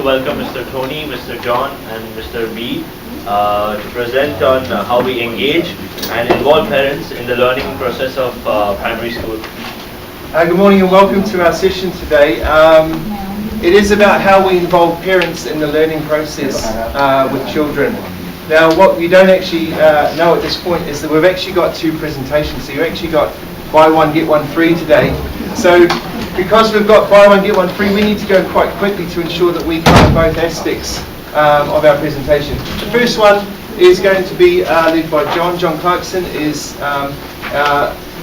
to welcome Mr. Tony, Mr. John and Mr. B to present on how we engage and involve parents in the learning process of primary school. Good morning and welcome to our session today. It is about how we involve parents in the learning process with children. Now what you don't actually know at this point is that we've actually got two presentations. So you actually got buy one get one free today. So because we've got buy one get one free, we need to go quite quickly to ensure that we cover both aspects of our presentation. The first one is going to be led by John. John Clarkson is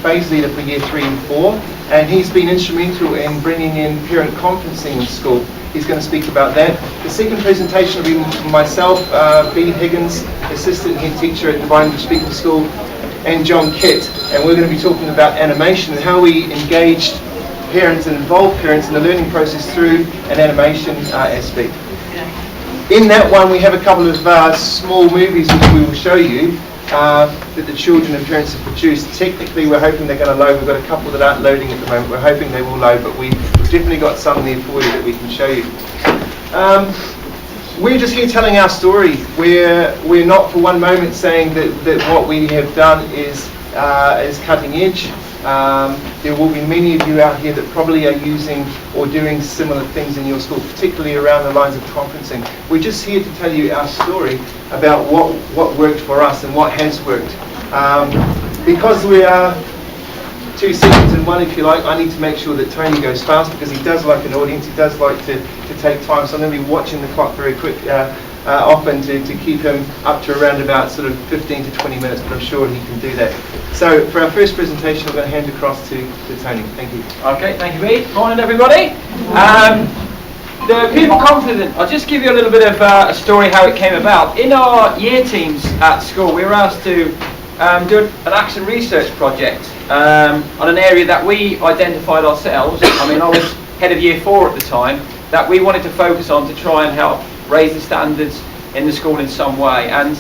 phase leader for year 3 and 4, and he's been instrumental in bringing in parent conferencing in school. He's going to speak about that. The second presentation will be myself, B. Higgins, assistant head teacher at Divine English Speaking School, and John Kitt, and we're going to be talking about animation and how we engaged parents and involved parents in the learning process through an animation aspect. In that one we have a couple of small movies which we will show you that the children and parents have produced. Technically we're hoping they're going to load. We've got a couple that aren't loading at the moment. We're hoping they will load, but we've definitely got some there for you that we can show you. We're just here telling our story. We're not for one moment saying that what we have done is cutting edge. There will be many of you out here that probably are using or doing similar things in your school, particularly around the lines of conferencing. We're just here to tell you our story about what worked for us and what has worked. Because we are 2 seconds in one, if you like, I need to make sure that Tony goes fast because he does like an audience, he does like to take time, so I'm going to be watching the clock very quick. Often to keep him up to around about sort of 15 to 20 minutes, but I'm sure he can do that. So for our first presentation, I'm going to hand across to Tony. Thank you. Okay, thank you, Reid. Morning, everybody. The people confident. I'll just give you a little bit of a story how it came about. In our year teams at school, we were asked to do an action research project on an area that we identified ourselves. I mean, I was head of year 4 at the time, that we wanted to focus on to try and help raise the standards in the school in some way. And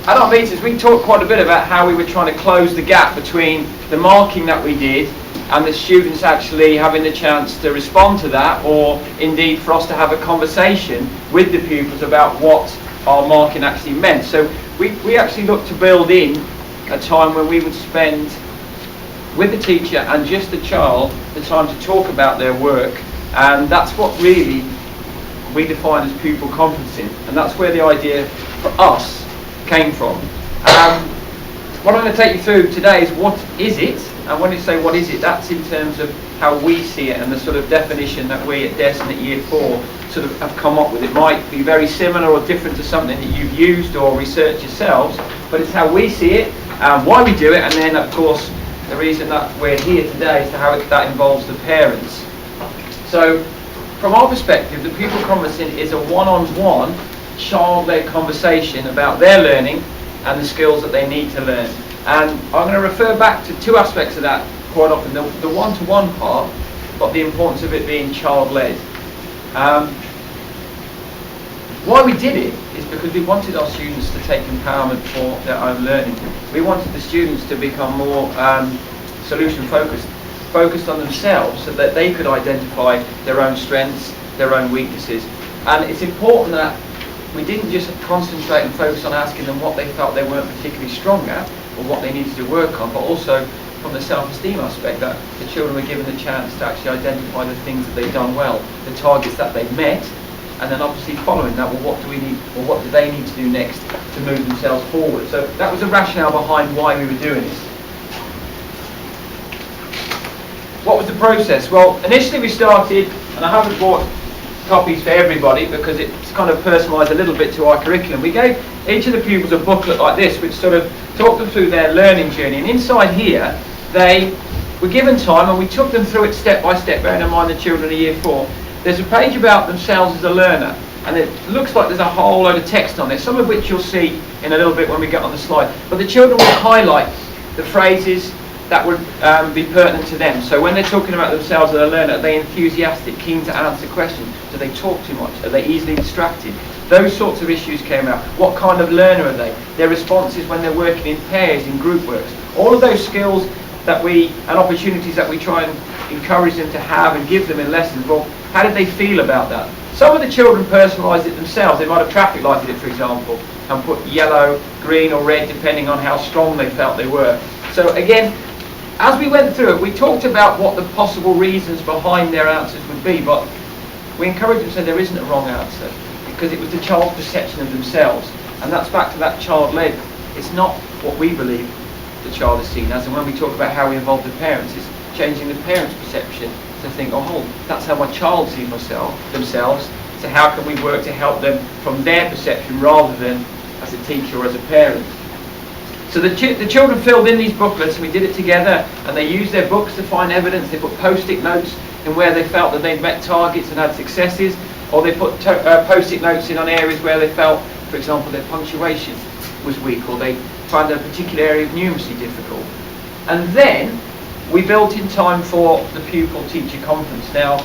at our meetings we talked quite a bit about how we were trying to close the gap between the marking that we did and the students actually having the chance to respond to that, or indeed for us to have a conversation with the pupils about what our marking actually meant. So we actually looked to build in a time when we would spend with the teacher and just the child the time to talk about their work, and that's what really we define as pupil conferencing, and that's where the idea for us came from. What I'm going to take you through today is what is it, and when you say what is it, that's in terms of how we see it and the sort of definition that we at DES and at year 4 sort of have come up with. It might be very similar or different to something that you've used or researched yourselves, but it's how we see it, why we do it, and then of course the reason that we're here today is to how that involves the parents. So from our perspective, the pupil conferencing is a one-on-one, child-led conversation about their learning and the skills that they need to learn. And I'm going to refer back to 2 aspects of that quite often. The one-to-one part, but the importance of it being child-led. Why we did it is because we wanted our students to take empowerment for their own learning. We wanted the students to become more focused on themselves so that they could identify their own strengths, their own weaknesses. And it's important that we didn't just concentrate and focus on asking them what they felt they weren't particularly strong at or what they needed to work on, but also from the self-esteem aspect, that the children were given the chance to actually identify the things that they've done well, the targets that they've met, and then obviously following that, well, what do we need, or what do they need to do next to move themselves forward? So that was the rationale behind why we were doing this. What was the process? Well, initially we started, and I haven't bought copies for everybody because it's kind of personalised a little bit to our curriculum. We gave each of the pupils a booklet like this which sort of talked them through their learning journey, and inside here they were given time and we took them through it step by step, bearing in mind the children are year 4. There's a page about themselves as a learner, and it looks like there's a whole load of text on there, some of which you'll see in a little bit when we get on the slide, but the children will highlight the phrases that would be pertinent to them. So when they're talking about themselves as a learner, are they enthusiastic, keen to answer questions? Do they talk too much? Are they easily distracted? Those sorts of issues came out. What kind of learner are they? Their responses when they're working in pairs, in group works. All of those skills that and opportunities that we try and encourage them to have and give them in lessons. Well, how did they feel about that? Some of the children personalised it themselves. They might have traffic lighted it, for example, and put yellow, green or red depending on how strong they felt they were. So again, as we went through it, we talked about what the possible reasons behind their answers would be, but we encouraged them to say there isn't a wrong answer, because it was the child's perception of themselves. And that's back to that child-led. It's not what we believe the child is seen as. And when we talk about how we involve the parents, it's changing the parents' perception to think, oh, that's how my child sees themselves. So how can we work to help them from their perception rather than as a teacher or as a parent? So the children filled in these booklets, and we did it together, and they used their books to find evidence. They put post-it notes in where they felt that they'd met targets and had successes, or they put post-it notes in on areas where they felt, for example, their punctuation was weak, or they found a particular area of numeracy difficult. And then we built in time for the pupil-teacher conference. Now,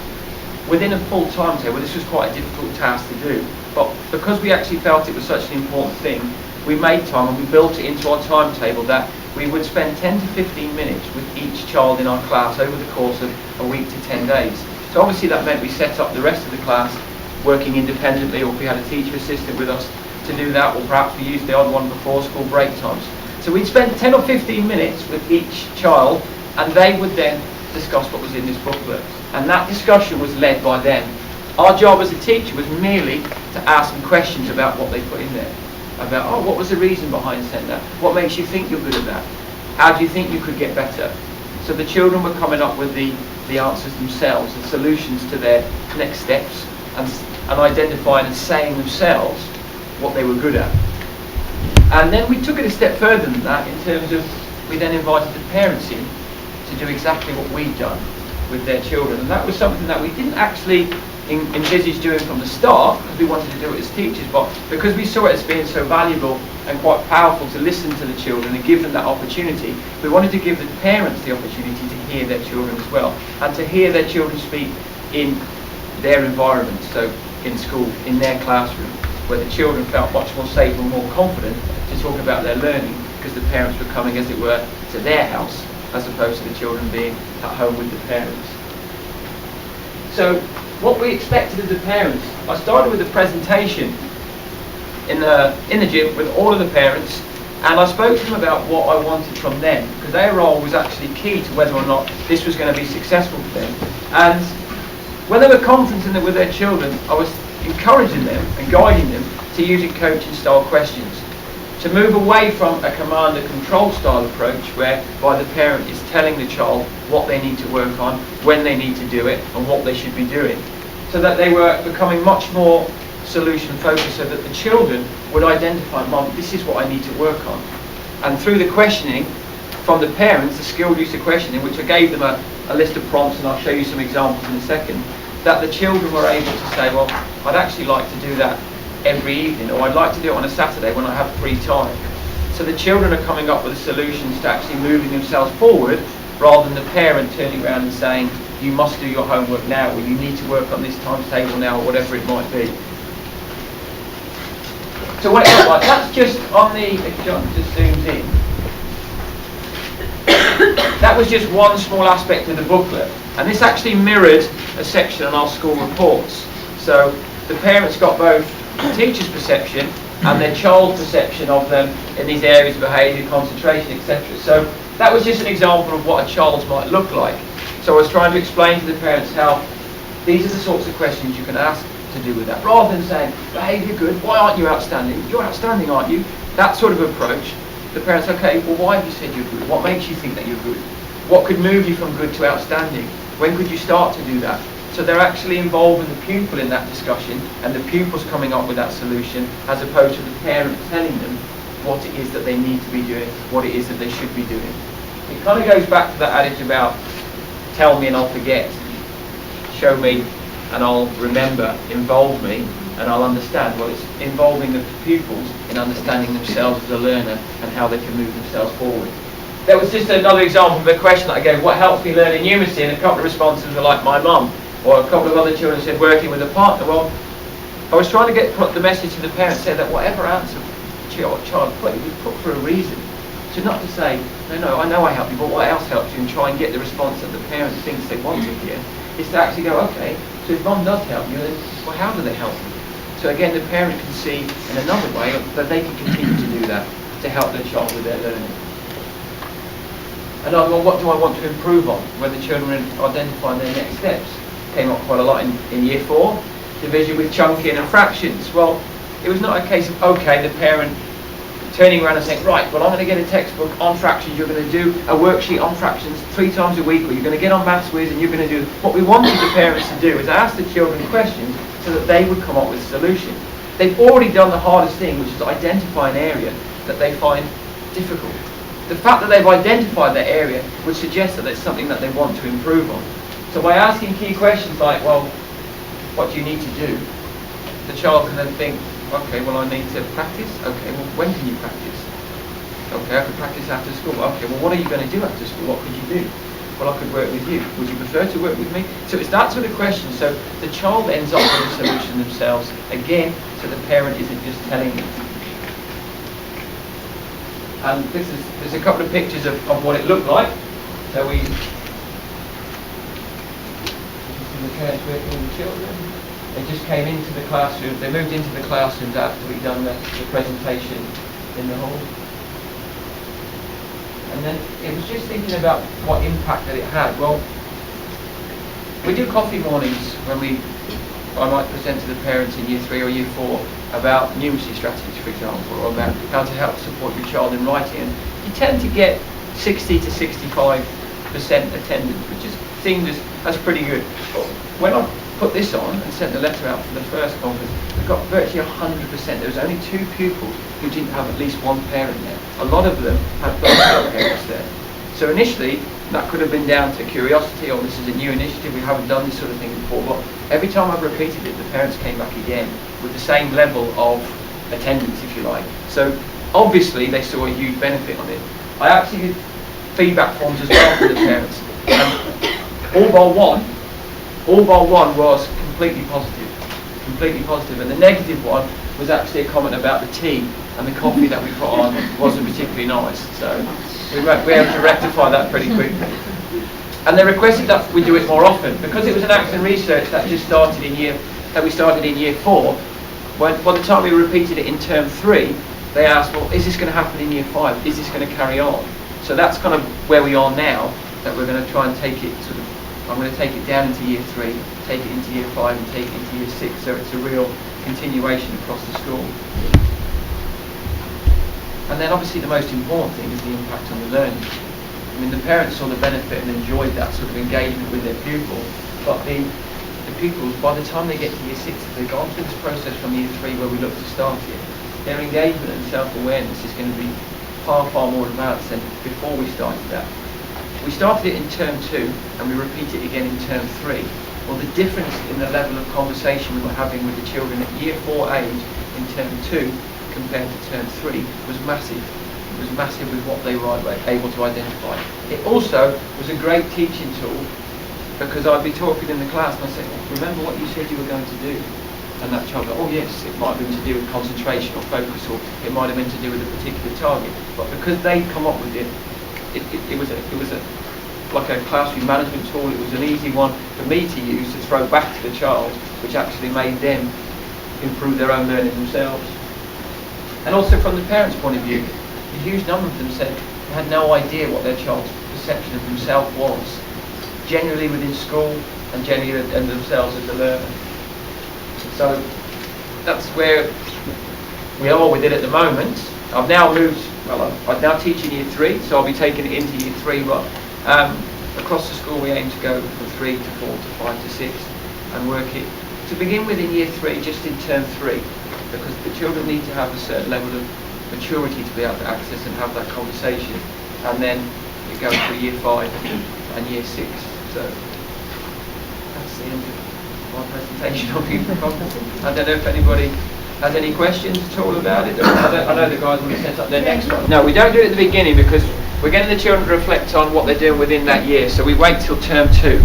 within a full timetable, this was quite a difficult task to do, but because we actually felt it was such an important thing, we made time and we built it into our timetable that we would spend 10 to 15 minutes with each child in our class over the course of a week to 10 days. So obviously that meant we set up the rest of the class working independently, or if we had a teacher assistant with us to do that, or perhaps we used the odd one before school break times. So we'd spend 10 or 15 minutes with each child, and they would then discuss what was in this booklet. And that discussion was led by them. Our job as a teacher was merely to ask them questions about what they put in there. About, oh, what was the reason behind saying that? What makes you think you're good at that? How do you think you could get better? So the children were coming up with the answers themselves, the solutions to their next steps, and identifying and saying themselves what they were good at. And then we took it a step further than that in terms of, we then invited the parents in to do exactly what we'd done with their children. And that was something that we didn't actually envisage doing from the start, because we wanted to do it as teachers, but because we saw it as being so valuable and quite powerful to listen to the children and give them that opportunity, we wanted to give the parents the opportunity to hear their children as well, and to hear their children speak in their environment, so in school, in their classroom, where the children felt much more safe and more confident to talk about their learning, because the parents were coming, as it were, to their house, as opposed to the children being at home with the parents. So what we expected of the parents, I started with a presentation in the gym with all of the parents, and I spoke to them about what I wanted from them, because their role was actually key to whether or not this was going to be successful for them. And when they were confident in it with their children, I was encouraging them and guiding them to using coaching style questions, to move away from a command and control style approach whereby the parent is telling the child what they need to work on, when they need to do it, and what they should be doing, so that they were becoming much more solution focused, so that the children would identify, Mum, this is what I need to work on. And through the questioning from the parents, the skilled use of questioning, which I gave them a list of prompts, and I'll show you some examples in a second, that the children were able to say, well, I'd actually like to do that every evening, or I'd like to do it on a Saturday when I have free time. So the children are coming up with solutions to actually moving themselves forward, rather than the parent turning around and saying, you must do your homework now, or you need to work on this timetable now, or whatever it might be. So what it looks like, that's just on the, if John just zooms in, that was just one small aspect of the booklet, and this actually mirrored a section on our school reports. So the parents got both the teacher's perception and their child's perception of them in these areas of behaviour, concentration, etc. So that was just an example of what a child's might look like. So I was trying to explain to the parents how these are the sorts of questions you can ask to do with that, rather than saying, behaviour good, why aren't you outstanding? You're outstanding, aren't you? That sort of approach. The parents, okay, well, why have you said you're good? What makes you think that you're good? What could move you from good to outstanding? When could you start to do that? So they're actually involving the pupil in that discussion, and the pupil's coming up with that solution, as opposed to the parent telling them what it is that they need to be doing, what it is that they should be doing. It kind of goes back to that adage about tell me and I'll forget, show me and I'll remember, involve me and I'll understand. Well, it's involving the pupils in understanding themselves as a learner and how they can move themselves forward. That was just another example of a question that I gave, what helps me learn in numeracy? And a couple of responses were like my mum, or a couple of other children said working with a partner. Well, I was trying to put the message to the parents, say that whatever answer the child put, it was put for a reason. So not to say, no, I know I help you, but what else helps you, and try and get the response that the parent thinks they want to hear. Is to actually go, okay, So if mum does help you, then, well, how do they help you? So again, the parent can see in another way that they can continue to do that to help their child with their learning. And well, what do I want to improve on? When the children identify their next steps. Came up quite a lot in year 4, division with chunking and fractions. Well, it was not a case of, okay, the parent turning around and saying, right, well, I'm going to get a textbook on fractions, you're going to do a worksheet on fractions 3 times a week, or you're going to get on Maths Whiz and you're going to do... What we wanted the parents to do is ask the children questions so that they would come up with a solution. They've already done the hardest thing, which is identify an area that they find difficult. The fact that they've identified that area would suggest that it's something that they want to improve on. So by asking key questions like, well, what do you need to do? The child can then think, okay, well, I need to practice. Okay, well, when can you practice? Okay, I could practice after school. Okay, well, what are you going to do after school? What could you do? Well, I could work with you. Would you prefer to work with me? So it's that sort of question. So the child ends up with a solution themselves, again, so the parent isn't just telling them. And there's a couple of pictures of what it looked like. So we... the parents working with the children. They just came into the classroom. They moved into the classrooms after we'd done the presentation in the hall. And then it was just thinking about what impact that it had. Well, we do coffee mornings when I might present to the parents in year 3 or year 4 about numeracy strategies, for example, or about how to help support your child in writing. And you tend to get 60 to 65% attendance, which is seen as pretty good. But when I put this on and sent the letter out for the first conference, we got virtually 100%. There was only 2 pupils who didn't have at least one parent there. A lot of them had both their parents there. So initially, that could have been down to curiosity, or this is a new initiative, we haven't done this sort of thing before. But every time I've repeated it, the parents came back again with the same level of attendance, if you like. So obviously, they saw a huge benefit on it. I actually did feedback forms as well for the parents. All bar one was completely positive, and the negative one was actually a comment about the tea and the coffee that we put on wasn't particularly nice. So we were able to rectify that pretty quickly. And they requested that we do it more often because it was an action research that just started we started in year 4. By the time we repeated it in term 3, they asked, well, is this going to happen in year 5? Is this going to carry on? So that's kind of where we are now. That we're going to try and take it I'm going to take it down into year 3, take it into year 5 and take it into year 6, so it's a real continuation across the school. And then obviously the most important thing is the impact on the learning. I mean, the parents saw the benefit and enjoyed that sort of engagement with their pupil, but the pupils, by the time they get to year 6, they've gone through this process from year 3 where we look to start it, their engagement and self-awareness is going to be far, far more advanced than before we started that. We started it in term 2 and we repeat it again in term 3. Well, the difference in the level of conversation we were having with the children at year 4 age in term 2 compared to term 3 was massive. It was massive with what they were able to identify. It also was a great teaching tool because I'd be talking in the class and I'd say, well, remember what you said you were going to do? And that child would go, oh yes, it might have been to do with concentration or focus, or it might have been to do with a particular target. But because they'd come up with it, it was like a classroom management tool. It was an easy one for me to use to throw back to the child, which actually made them improve their own learning themselves. And also from the parents' point of view, a huge number of them said they had no idea what their child's perception of themselves was, generally within school and generally and themselves as a learner. So that's where we are with it at the moment. I've now moved, I'm now teaching year 3, so I'll be taking it into year 3, but across the school we aim to go from 3 to 4 to 5 to 6 and work it to begin with in year 3, just in term 3, because the children need to have a certain level of maturity to be able to access and have that conversation, and then we go through year 5 and year 6. So that's the end of my presentation on people conferencing. I don't know if anybody has any questions at all about it. I know the guys want to set up their next one. No, we don't do it at the beginning because we're getting the children to reflect on what they're doing within that year. So we wait till term 2.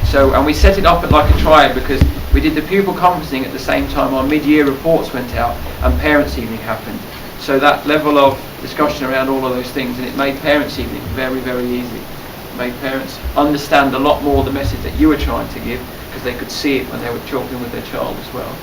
So, and we set it up like a triad because we did the pupil conferencing at the same time our mid-year reports went out and parents' evening happened. So that level of discussion around all of those things, and it made parents' evening very, very easy. It made parents understand a lot more the message that you were trying to give, because they could see it when they were talking with their child as well.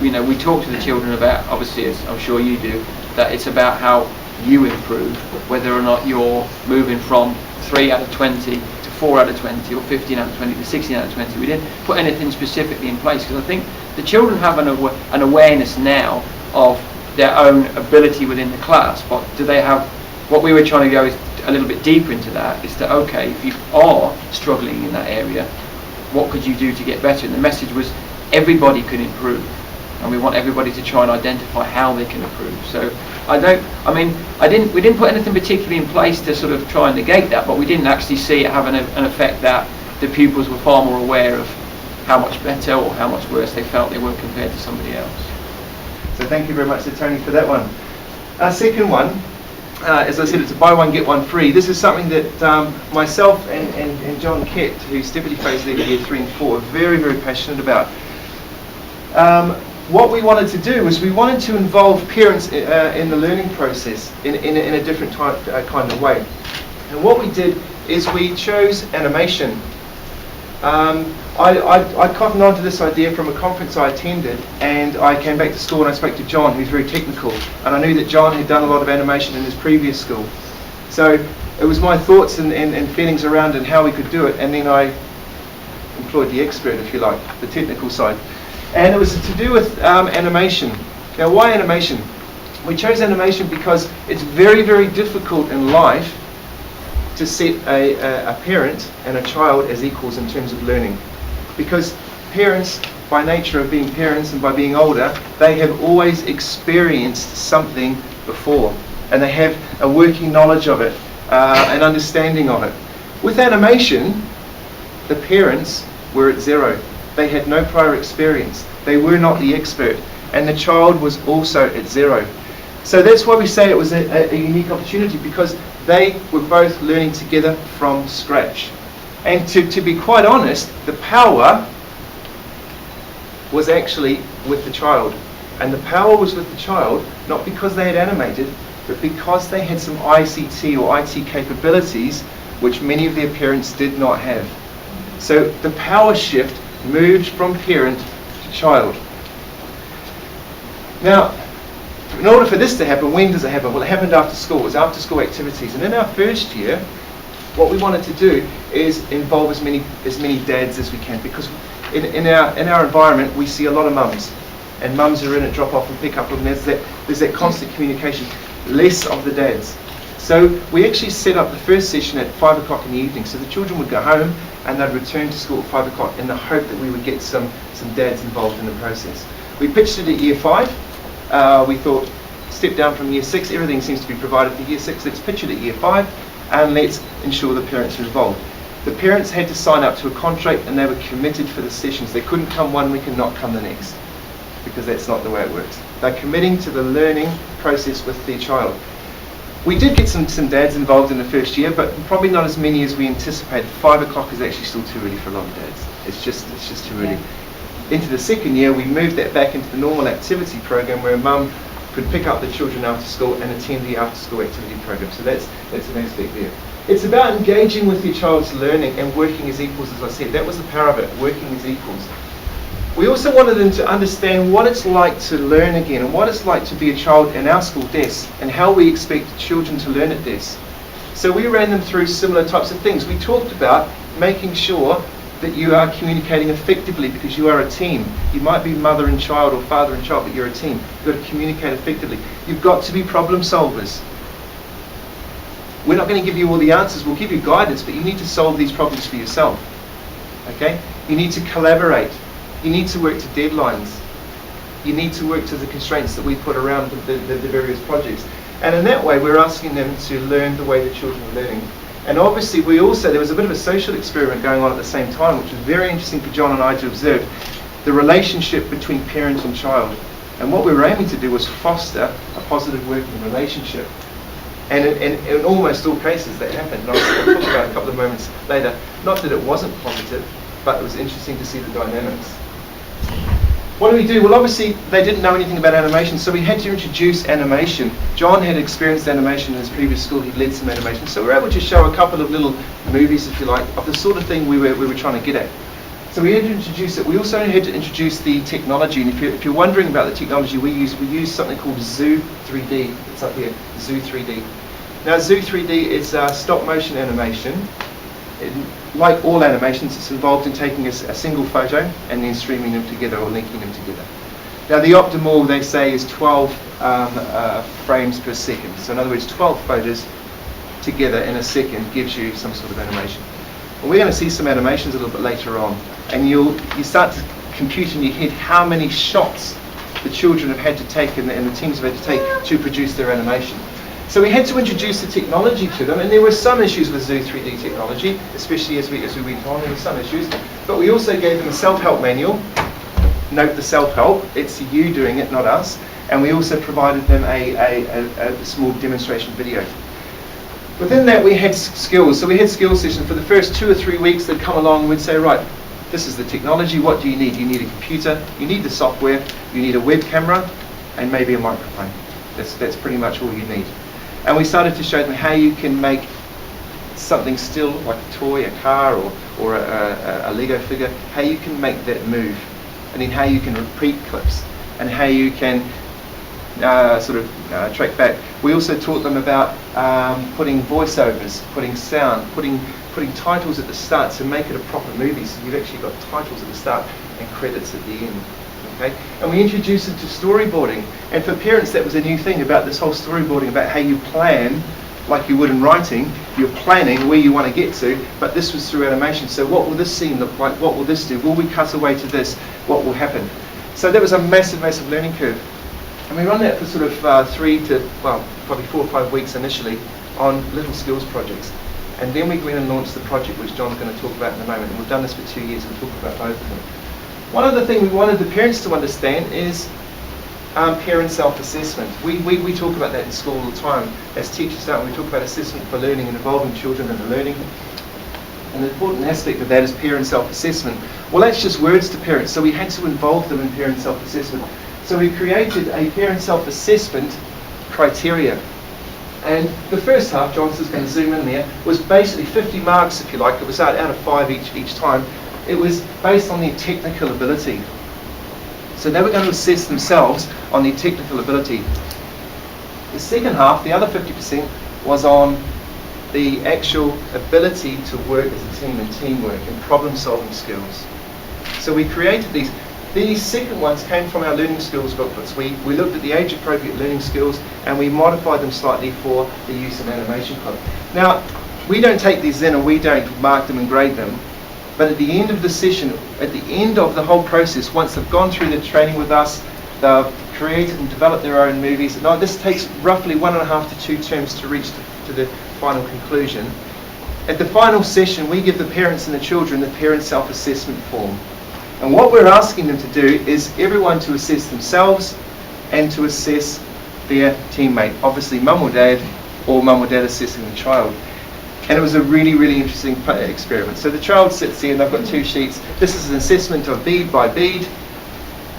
You know, we talk to the children about, obviously, as I'm sure you do, that it's about how you improve, whether or not you're moving from 3 out of 20 to 4 out of 20 or 15 out of 20 to 16 out of 20. We didn't put anything specifically in place because I think the children have an awareness now of their own ability within the class, but do they have, what we were trying to go is a little bit deeper into that, is that, okay, if you are struggling in that area, what could you do to get better? And the message was everybody can improve, and we want everybody to try and identify how they can improve. So we didn't put anything particularly in place to sort of try and negate that, but we didn't actually see it having an effect that the pupils were far more aware of how much better or how much worse they felt they were compared to somebody else. So thank you very much to Tony for that one. Our second one, as I said, it's a buy one get one free. This is something that myself and John Kett, who's Deputy Phase Leader Year 3 and 4, are very, very passionate about. What we wanted to do was we wanted to involve parents in the learning process in a different kind of way. And what we did is we chose animation. I cottoned on to this idea from a conference I attended, and I came back to school and I spoke to John, who's very technical, and I knew that John had done a lot of animation in his previous school. So it was my thoughts and feelings around and how we could do it, and then I employed the expert, if you like, the technical side. And it was to do with animation. Now, why animation? We chose animation because it's very, very difficult in life to set a parent and a child as equals in terms of learning. Because parents, by nature of being parents and by being older, they have always experienced something before. And they have a working knowledge of it, an understanding of it. With animation, the parents were at zero. They had no prior experience. They were not the expert. And the child was also at zero. So that's why we say it was a unique opportunity, because they were both learning together from scratch. And to be quite honest, the power was actually with the child. And the power was with the child, not because they had animated, but because they had some ICT or IT capabilities which many of their parents did not have. So the power shift moved from parent to child. Now, in order for this to happen, when does it happen? Well, it happened after school. It was after school activities. And in our first year, what we wanted to do is involve as many dads as we can, because in our environment we see a lot of mums, and mums are in at drop off and pick up, and there's that constant communication, less of the dads. So we actually set up the first session at 5 o'clock in the evening, so the children would go home and they'd return to school at 5 o'clock in the hope that we would get some dads involved in the process. We pitched it at year 5. We thought, step down from year 6, everything seems to be provided for year 6, let's pitch it at year 5 and let's ensure the parents are involved. The parents had to sign up to a contract and they were committed for the sessions. They couldn't come one week and not come the next, because that's not the way it works. They're committing to the learning process with their child. We did get some dads involved in the first year, but probably not as many as we anticipated. 5 o'clock is actually still too early for a lot of dads. It's just too early. Into the second year, we moved that back into the normal activity program where a mum could pick up the children after school and attend the after school activity program. So that's an aspect there. It's about engaging with your child's learning and working as equals, as I said. That was the power of it, working as equals. We also wanted them to understand what it's like to learn again and what it's like to be a child in our school desks and how we expect children to learn at desks. So we ran them through similar types of things. We talked about making sure that you are communicating effectively, because you are a team. You might be mother and child or father and child, but you're a team. You've got to communicate effectively. You've got to be problem solvers. We're not going to give you all the answers. We'll give you guidance, but you need to solve these problems for yourself. Okay? You need to collaborate. You need to work to deadlines. You need to work to the constraints that we put around the various projects. And in that way, we're asking them to learn the way the children are learning. And obviously, there was a bit of a social experiment going on at the same time, which was very interesting for John and I to observe, the relationship between parent and child. And what we were aiming to do was foster a positive working relationship. And in almost all cases that happened. And I'll talk about a couple of moments later. Not that it wasn't positive, but it was interesting to see the dynamics. What do we do? Well, obviously, they didn't know anything about animation, so we had to introduce animation. John had experienced animation in his previous school. He'd led some animation. So we were able to show a couple of little movies, if you like, of the sort of thing we were trying to get at. So we had to introduce it. We also had to introduce the technology. And if you're wondering about the technology we use something called Zoo 3D. It's up here, Zoo 3D. Now Zoo 3D is stop motion animation. Like all animations, it's involved in taking a single photo and then streaming them together or linking them together. Now the optimal, they say, is 12 frames per second. So in other words, 12 photos together in a second gives you some sort of animation. And we're going to see some animations a little bit later on. And you start to compute in your head how many shots the children have had to take and the teams have had to take to produce their animation. So we had to introduce the technology to them, and there were some issues with Zoo 3D technology, especially as we went on. There were some issues, but we also gave them a self-help manual. Note the self-help, it's you doing it, not us. And we also provided them a small demonstration video. Within that we had skills, so we had skills sessions. For the first 2 or 3 weeks they'd come along and we'd say, right, this is the technology, what do you need? You need a computer, you need the software, you need a web camera, and maybe a microphone. That's pretty much all you need. And we started to show them how you can make something still, like a toy, a car, or a Lego figure, how you can make that move, and then how you can repeat clips, and how you can track back. We also taught them about putting voiceovers, putting sound, putting titles at the start to make it a proper movie. So you've actually got titles at the start and credits at the end. Okay? And we introduced them to storyboarding. And for parents, that was a new thing about this whole storyboarding, about how you plan, like you would in writing. You're planning where you want to get to, but this was through animation. So what will this scene look like? What will this do? Will we cut away to this? What will happen? So that was a massive, massive learning curve. And we run that for sort of 3 to, well, probably 4 or 5 weeks initially on little skills projects. And then we went and launched the project, which John's going to talk about in a moment. And we've done this for 2 years, and we'll talk about both of them. One other thing we wanted the parents to understand is parent self-assessment. We talk about that in school all the time. As teachers, don't we? We talk about assessment for learning and involving children in the learning. An important aspect of that is parent self-assessment. Well, that's just words to parents, so we had to involve them in parent self-assessment. So we created a parent self-assessment criteria. And the first half, John's just going to zoom in there, was basically 50 marks, if you like. It was out of 5 each time. It was based on their technical ability. So they were going to assess themselves on their technical ability. The second half, the other 50%, was on the actual ability to work as a team and teamwork and problem-solving skills. So we created these. These second ones came from our learning skills booklets. We looked at the age-appropriate learning skills and we modified them slightly for the use of animation club. Now, we don't take these in and we don't mark them and grade them. But at the end of the session, at the end of the whole process, once they've gone through the training with us, they've created and developed their own movies. Now, this takes roughly 1.5 to 2 terms to reach to the final conclusion. At the final session, we give the parents and the children the parent self-assessment form. And what we're asking them to do is everyone to assess themselves and to assess their teammate. Obviously, mum or dad assessing the child. And it was a really, really interesting experiment. So the child sits there and they've got 2 sheets. This is an assessment of bead by bead,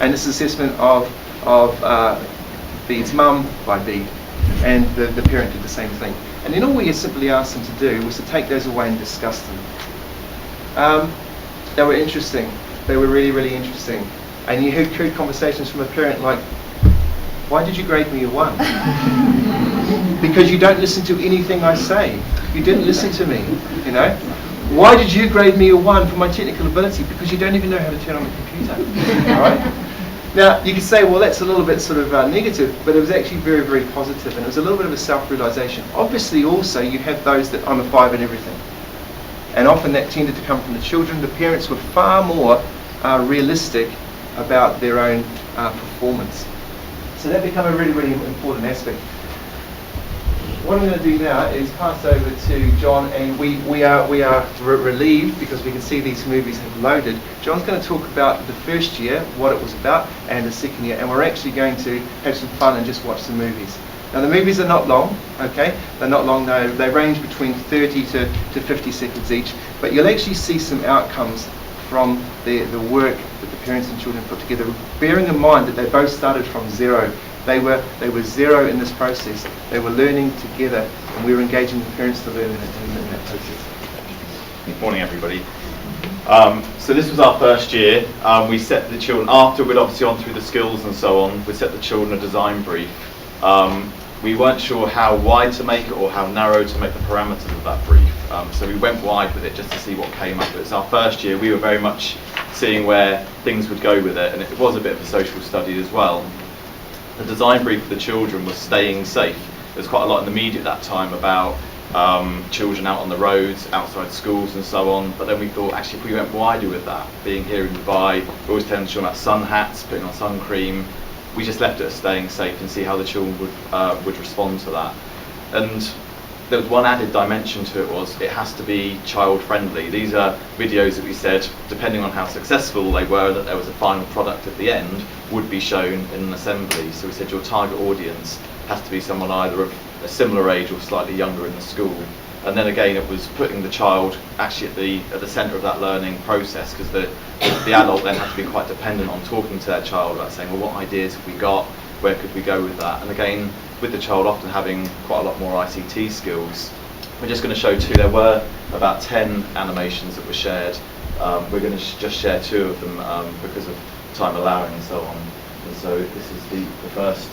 and this is assessment of bead's mum by bead. And the parent did the same thing. And then all we simply asked them to do was to take those away and discuss them. They were interesting. They were really, really interesting. And you heard conversations from a parent like, why did you grade me a 1? Because you don't listen to anything I say. You didn't listen to me, you know. Why did you grade me a 1 for my technical ability? Because you don't even know how to turn on the computer. All right? Now, you could say, well, that's a little bit sort of negative, but it was actually very, very positive, and it was a little bit of a self-realization. Obviously, also, you have those that I'm a 5 in everything. And often that tended to come from the children. The parents were far more realistic about their own performance. So that became a really, really important aspect. What I'm going to do now is pass over to John, and we are relieved because we can see these movies have loaded. John's going to talk about the first year, what it was about, and the second year, and we're actually going to have some fun and just watch the movies. Now the movies are not long, okay? They're not long, they range between 30 to 50 seconds each, but you'll actually see some outcomes from the work that the parents and children put together, bearing in mind that they both started from 0. They were 0 in this process. They were learning together, and we were engaging the parents to learn in that process. Good morning, everybody. So this was our first year. We set the children, after we'd obviously gone through the skills and so on, we set the children a design brief. We weren't sure how wide to make it or how narrow to make the parameters of that brief. So we went wide with it just to see what came up. It's our first year. We were very much seeing where things would go with it, and it was a bit of a social study as well. The design brief for the children was staying safe. There was quite a lot in the media at that time about children out on the roads, outside schools and so on, but then we thought actually if we went wider with that, being here in Dubai, we always telling children about sun hats, putting on sun cream, we just left it as staying safe and see how the children would respond to that. And there was one added dimension to it, was it has to be child friendly. These are videos that we said, depending on how successful they were, that there was a final product at the end, would be shown in an assembly. So we said your target audience has to be someone either of a similar age or slightly younger in the school. And then again, it was putting the child actually at the centre of that learning process, because the adult then had to be quite dependent on talking to their child about saying, well, what ideas have we got, where could we go with that? And again, with the child often having quite a lot more ICT skills, we're just going to show two. There were about 10 animations that were shared. We're going to just share 2 of them because of time allowing and so on. And so this is the first.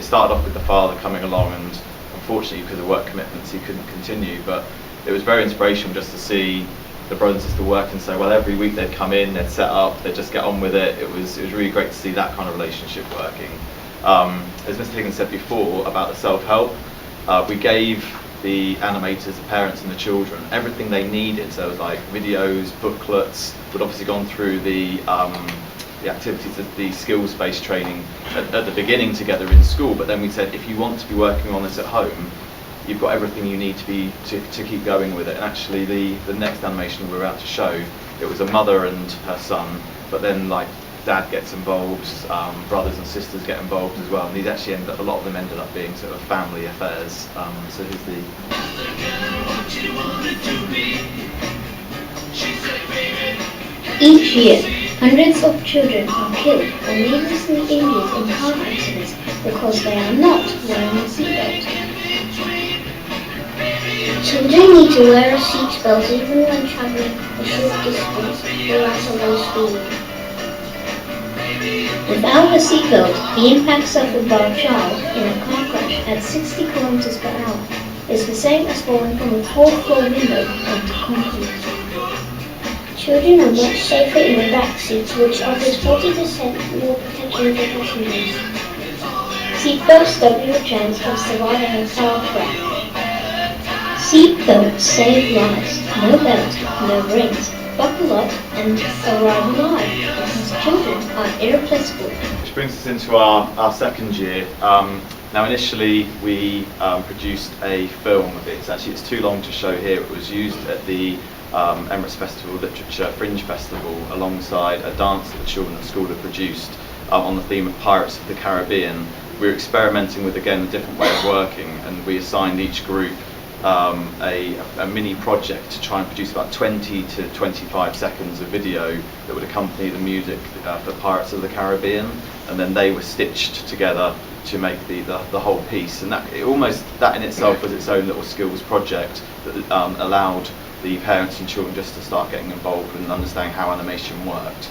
Started off with the father coming along, and unfortunately because of work commitments he couldn't continue, but it was very inspirational just to see the brother and sister work and say, well, every week they'd come in, they'd set up, they'd just get on with it. It was really great to see that kind of relationship working. As Mr. Higgins said before about the self-help, we gave the animators, the parents and the children everything they needed. So it was like videos, booklets. We'd obviously gone through the activities of the skills-based training at the beginning together in school, but then we said if you want to be working on this at home, you've got everything you need to keep going with it. And actually the next animation we're about to show, it was a mother and her son, but then like dad gets involved, brothers and sisters get involved as well, and these actually a lot of them ended up being sort of family affairs. So here's the Each year, hundreds of children are killed or needlessly injured in car accidents because they are not wearing a seatbelt. Children need to wear a seatbelt even when traveling a short distance or at a low speed. Without a seatbelt, the impact suffered by a child in a car crash at 60 km per hour is the same as falling from a 4th-floor window onto concrete. Children are much safer in the back seats, which offers 40% more protection for passengers. Seatbelts double your chance of surviving a car crash. Seatbelts save lives. No belt, no rings. Buckle up and arrive alive, because children are irreplaceable. Which brings us into our second year. Now initially we produced a film of it. It's too long to show here. It was used at the Emirates Festival Literature Fringe Festival alongside a dance that the children at school had produced on the theme of Pirates of the Caribbean. We were experimenting with, again, a different way of working, and we assigned each group a mini project to try and produce about 20 to 25 seconds of video that would accompany the music for Pirates of the Caribbean, and then they were stitched together to make the whole piece. And that in itself was its own little skills project that allowed the parents and children just to start getting involved and understanding how animation worked.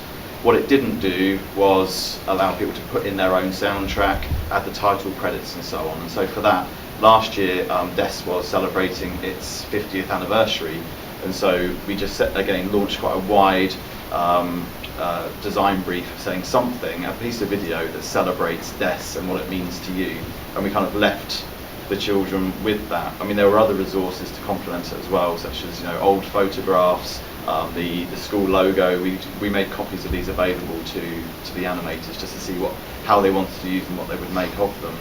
What it didn't do was allow people to put in their own soundtrack, add the title credits and so on. And so for that, last year DES was celebrating its 50th anniversary, and so we just launched quite a wide design brief saying something, a piece of video that celebrates DES and what it means to you, and we kind of left the children with that. I mean, there were other resources to complement it as well, such as old photographs, the school logo. We made copies of these available to the animators just to see how they wanted to use them, what they would make of them.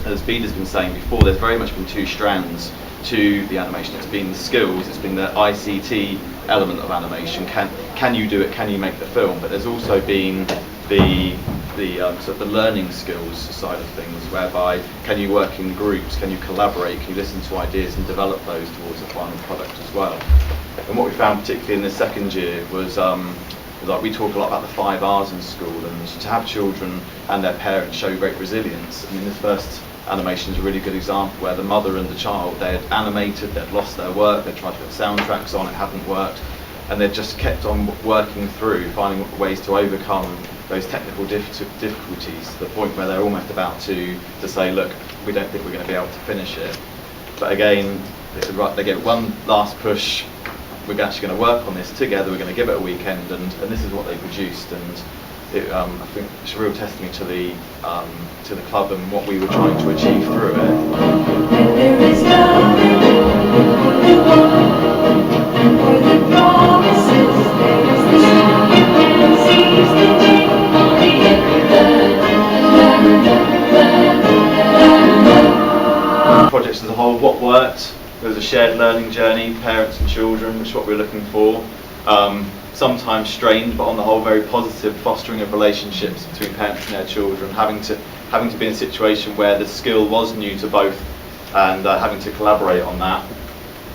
As Bede has been saying before, there's very much been 2 strands to the animation. It's been the skills, it's been the ICT element of animation. Can you do it? Can you make the film? But there's also been the the sort of the learning skills side of things, whereby can you work in groups, can you collaborate, can you listen to ideas and develop those towards the final product as well. And what we found particularly in the second year was like we talk a lot about the 5 R's in school, and to have children and their parents show great resilience. I mean, this first animation is a really good example where the mother and the child, they had animated, they'd lost their work, they tried to put soundtracks on, it hadn't worked, and they just kept on working through, finding ways to overcome those technical difficulties to the point where they're almost about to say, look, we don't think we're going to be able to finish it. But again, they said, right, they get one last push, we're actually going to work on this together, we're going to give it a weekend, and this is what they produced. And it, I think it's a real testimony to the club and what we were trying to achieve through it. And there is love for the one, and for the promises there is the song, and sees the day on the end. Projects as a whole, what worked? There was a shared learning journey, parents and children, which is what we were looking for. Sometimes strained, but on the whole very positive, fostering of relationships between parents and their children, having to be in a situation where the skill was new to both, and having to collaborate on that.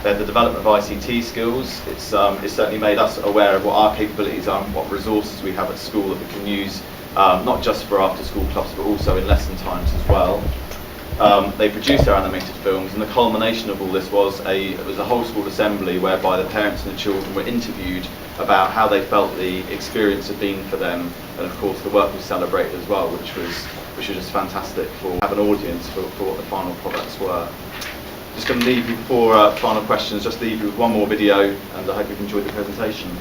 The development of ICT skills, it's certainly made us aware of what our capabilities are and what resources we have at school that we can use, not just for after school clubs, but also in lesson times as well. They produced their animated films, and the culmination of all this was a whole school assembly whereby the parents and the children were interviewed about how they felt the experience had been for them, and of course the work was celebrated as well, which was just fantastic for have an audience for what the final products were. Just going to leave you before final questions, just leave you with one more video, and I hope you've enjoyed the presentation.